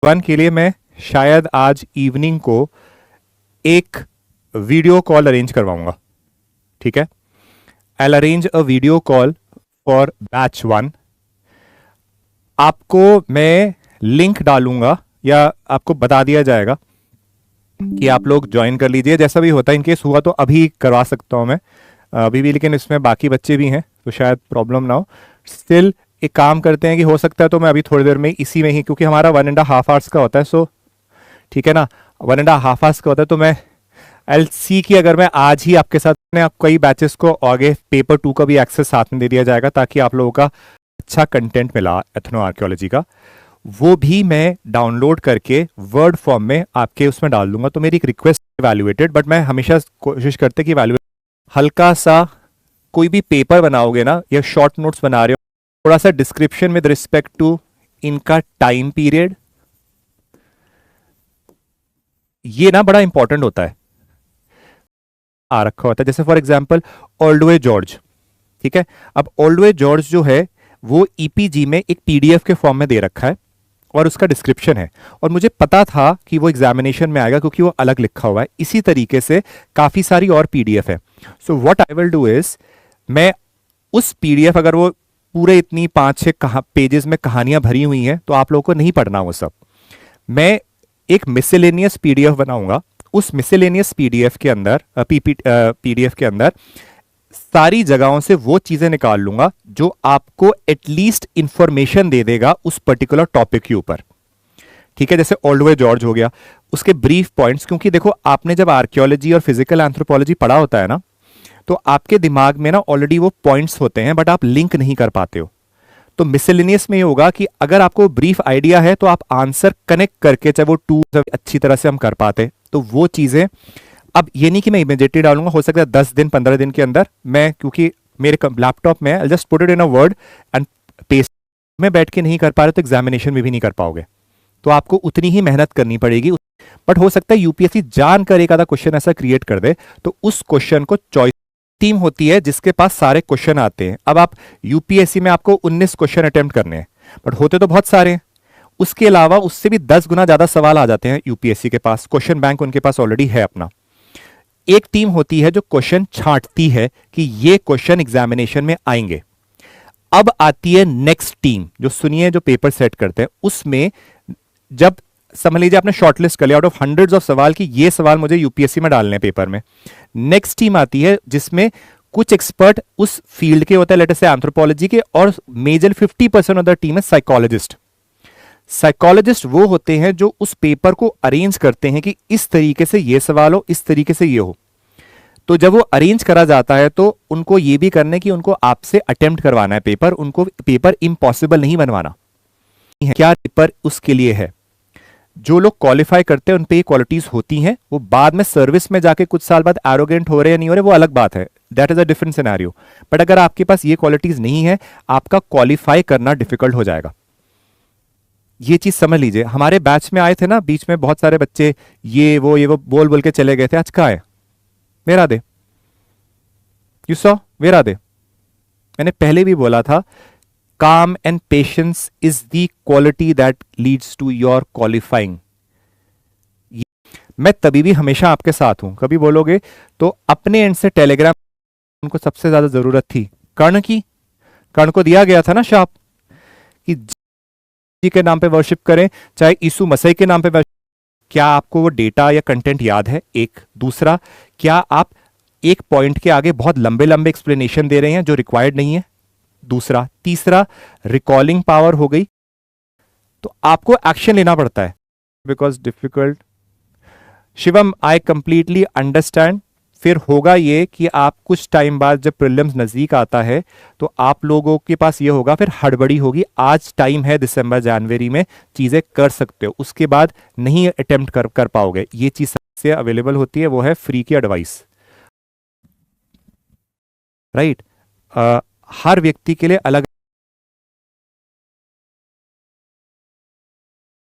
One के लिए मैं शायद आज इवनिंग को एक वीडियो कॉल अरेंज करवाऊंगा, ठीक है। आई arrange a video call for batch one. आपको मैं लिंक डालूंगा या आपको बता दिया जाएगा कि आप लोग ज्वाइन कर लीजिए, जैसा भी होता है। इनकेस हुआ तो अभी करवा सकता हूं मैं अभी भी, लेकिन इसमें बाकी बच्चे भी हैं तो शायद प्रॉब्लम ना हो। स्टिल एक काम करते हैं कि हो सकता है तो मैं अभी थोड़ी देर में इसी में ही, क्योंकि हमारा 1.5 आवर्स का होता है, सो ठीक है ना, 1.5 आवर्स का होता है, तो मैं एल सी की अगर मैं आज ही आपके साथ आप कई बैचेस को आगे पेपर 2 का भी एक्सेस साथ में दे दिया जाएगा, ताकि आप लोगों का अच्छा कंटेंट मिला एथनो आर्कियोलॉजी का, वो भी मैं डाउनलोड करके वर्ड फॉर्म में आपके उसमें डाल दूंगा। तो मेरी एक रिक्वेस्ट इवैल्यूएटेड, बट मैं हमेशा कोशिश करते कि इवैल्यूएट हल्का सा कोई भी पेपर बनाओगे ना या शॉर्ट नोट्स बना रहे हो, थोड़ा सा डिस्क्रिप्शन विद रिस्पेक्ट टू इनका टाइम पीरियड, ये ना बड़ा इंपॉर्टेंट होता है, आ रखा होता है। जैसे फॉर एग्जांपल ओल्डवे जॉर्ज, ठीक है। अब ओल्डवे जॉर्ज जो है वो ईपीजी में एक पीडीएफ के फॉर्म में दे रखा है और उसका डिस्क्रिप्शन है, और मुझे पता था कि वो एग्जामिनेशन में आएगा क्योंकि वो अलग लिखा हुआ है। इसी तरीके से काफी सारी और पीडीएफ है। So what I will do is, मैं उस पीडीएफ, अगर वो पूरे इतनी 5-6 पेजेस में कहानियां भरी हुई हैं तो आप लोगों को नहीं पढ़ना वो सब, मैं एक मिसलेनियस पीडीएफ बनाऊंगा। उस मिसलेनियस पीडीएफ के अंदर पीडीएफ के अंदर सारी जगहों से वो चीजें निकाल लूंगा जो आपको एटलीस्ट इंफॉर्मेशन दे देगा उस पर्टिकुलर टॉपिक के ऊपर, ठीक है। जैसे ओल्डवे जॉर्ज हो गया, उसके ब्रीफ पॉइंट्स, क्योंकि देखो आपने जब आर्कियोलॉजी और फिजिकल एंथ्रोपोलॉजी पढ़ा होता है ना, तो आपके दिमाग में ना ऑलरेडी वो पॉइंट्स होते हैं, बट आप लिंक नहीं कर पाते हो। तो मिसलेनियस में ये होगा कि अगर आपको ब्रीफ आइडिया है तो आप आंसर कनेक्ट करके, चाहे वो टू अच्छी तरह से हम कर पाते, तो वो चीजें, अब ये नहीं कि मैं इमीडिएटली डालूंगा, हो सकता है 10 दिन 15 दिन के अंदर मैं, क्योंकि मेरे लैपटॉप में I just put it in a word and paste, में बैठ के नहीं कर पा रहे तो एग्जामिनेशन में भी नहीं कर पाओगे, तो आपको उतनी ही मेहनत करनी पड़ेगी। बट हो सकता है यूपीएससी जानकर एक आधा क्वेश्चन ऐसा क्रिएट कर दे, तो उस क्वेश्चन को चॉइस टीम होती है जिसके पास सारे क्वेश्चन आते हैं। अब आप यूपीएससी में आपको 19 क्वेश्चन अटेम्प्ट करने हैं, बट होते तो बहुत सारे हैं। उसके अलावा उससे भी 10 गुना ज्यादा सवाल आ जाते हैं यूपीएससी के पास, क्वेश्चन बैंक उनके पास ऑलरेडी है अपना। एक टीम होती है जो क्वेश्चन छांटती है कि ये क्वेश्चन एग्जामिनेशन में आएंगे। अब आती है नेक्स्ट टीम, जो सुनिए जो पेपर सेट करते हैं, उसमें जब समझ लीजिए आपने शॉर्टलिस्ट कर लिया आउट ऑफ हंड्रेड्स ऑफ सवाल कि ये सवाल मुझे यूपीएससी में डालने हैं पेपर में, नेक्स्ट टीम आती है जिसमें कुछ एक्सपर्ट उस फील्ड के होते हैं, लेट अस से एंथ्रोपोलॉजी के, और मेजर 50% ऑफ द टीम है साइकोलॉजिस्ट। साइकोलॉजिस्ट वो होते हैं जो उस पेपर को अरेंज करते हैं कि इस तरीके से ये सवाल हो, इस तरीके से ये हो। तो जब वो अरेंज करा जाता है तो उनको ये भी करना है कि उनको आपसे अटेम्प्ट करवाना है पेपर, उनको पेपर इम्पॉसिबल नहीं बनवाना। क्या पेपर उसके लिए है, जो लोग क्वालिफाई करते हैं उन पे ये क्वालिटीज होती हैं। वो बाद में सर्विस में जाके कुछ साल बाद एरोगेंट हो रहे या नहीं हो रहे वो अलग बात है, that is a different scenario. But अगर आपके पास ये क्वालिटीज नहीं है, आपका क्वालिफाई करना डिफिकल्ट हो जाएगा। ये चीज समझ लीजिए। हमारे बैच में आए थे ना बीच में बहुत सारे बच्चे, ये वो बोल बोल के चले गए थे, आज कहाँ है, मेरा दे, यू सॉ मेरा दे। मैंने पहले भी बोला था, calm and patience is the quality that leads to your qualifying। मैं तभी भी हमेशा आपके साथ हूं। कभी बोलोगे तो अपने एंड से टेलीग्राम, उनको सबसे ज्यादा जरूरत थी कर्ण की, कर्ण को दिया गया था ना शाप कि जी के नाम पे वर्शिप करें, चाहे यीशु मसीह के नाम पे वर्शिप। क्या आपको वो डेटा या कंटेंट याद है? एक दूसरा, क्या आप एक पॉइंट के आगे बहुत लंबे लंबे एक्सप्लेनेशन दे रहे हैं जो रिक्वायर्ड नहीं है? दूसरा, तीसरा, रिकॉलिंग पावर हो गई, तो आपको एक्शन लेना पड़ता है। Because difficult, Shivam I completely understand. फिर होगा ये कि आप कुछ टाइम बाद जब प्रीलिम्स नजदीक आता है तो आप लोगों के पास ये होगा, फिर हड़बड़ी होगी। आज टाइम है, दिसंबर जनवरी में चीजें कर सकते हो, उसके बाद नहीं अटेम्प्ट कर पाओगे। ये चीज सबसे अवेलेबल होती है, वो है फ्री की एडवाइस, राइट। हर व्यक्ति के लिए अलग